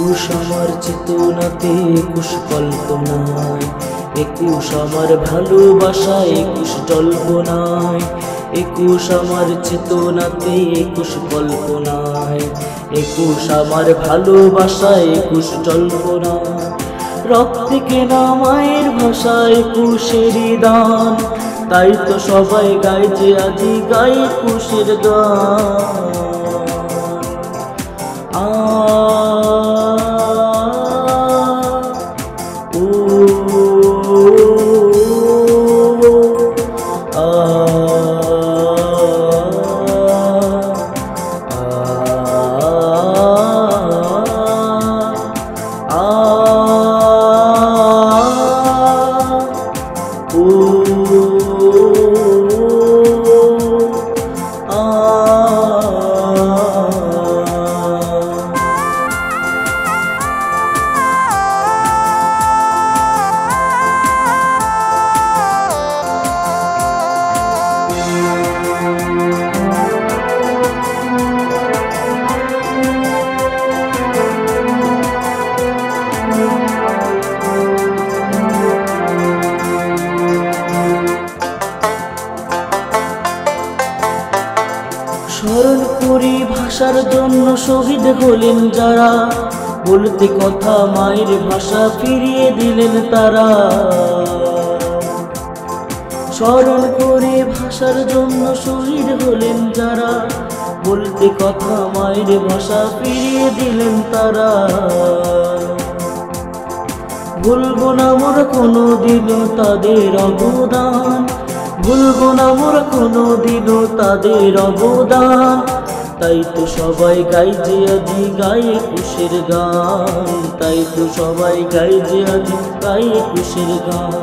একুশ আমার চেতনাতে, একুশ কল্পনায়, একুশ আমার ভালোবাসায়, একুশ জল্পনায়। একুশ আমার চেতনাতে, একুশ কল্পনায়, একুশ আমার ভালোবাসায়, একুশ জল্পনায়। রক্তে কেনা মায়ের ভাষা একুশেরই দান, তাই তো সবাই গায় যে আজি গায় একুশের গান। স্মরণ করি ভাষার জন্য শহীদ হলেন যারা, বলতে কথা মায়ের ভাষা ফিরিয়ে দিলেন তারা। স্মরণ করে ভাষার জন্য শহীদ হলেন যারা, বলতে কথা মায়ের ভাষা ফিরিয়ে দিলেন তারা। ভুলবো না মোর কোনো দিনও তাদের অবদান, ভুলবো না মোর কোনো দিনও তাদের অবদান। তাই তো সবাই গাই যে আজি গায় একুশের গান, তাই তো সবাই গাই যে আজি গায় একুশের গান।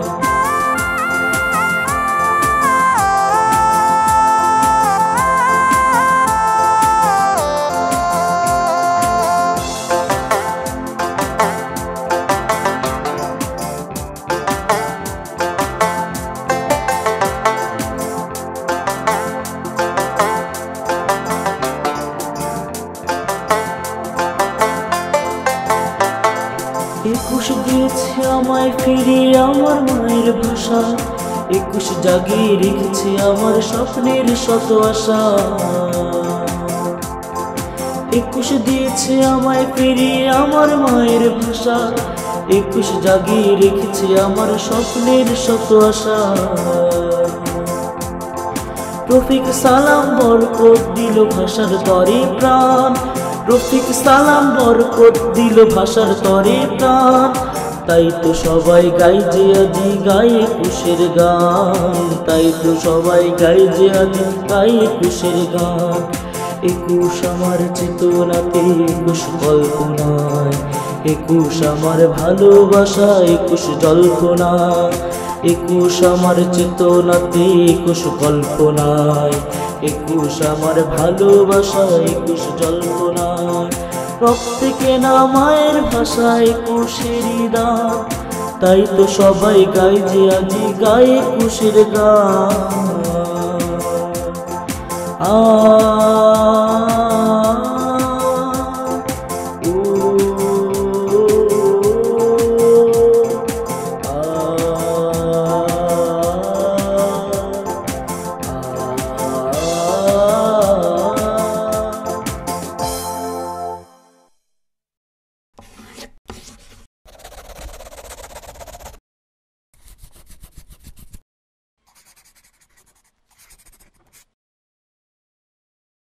একুশ দিয়েছে আমায় ফিরিয়ে আমার মায়ের ভাষা, একুশ জাগিয়ে রেখেছে আমার স্বপ্নের শত আশা। একুশ দিয়েছে আমায় ফিরিয়ে আমার মায়ের ভাষা, একুশ জাগিয়ে রেখেছে আমার স্বপ্নের শত আশা। রফিক সালাম বরকত দিল ভাষার তরে প্রাণ, রফিক সালাম বরকত দিল ভাষার তরে প্রাণ। তাই তো সবাই গাই যে আজি গায় একুশের গান, তাই তো সবাই গাই যে আজি গায় একুশের গান। একুশ আমার চেতনাতে, একুশ কল্পনায়, একুশ আমার ভালোবাসা, একুশ জল্পনা। একুশ আমার চেতনাতে, একুশ কল্পনায়, একুশ আমার ভালোবাসা, একুশ জল্পনায়। রক্তে কেনা মায়ের ভাষা একুশেরই দান, তাই তো সবাই গাই যে আজি গায় একুশের গান।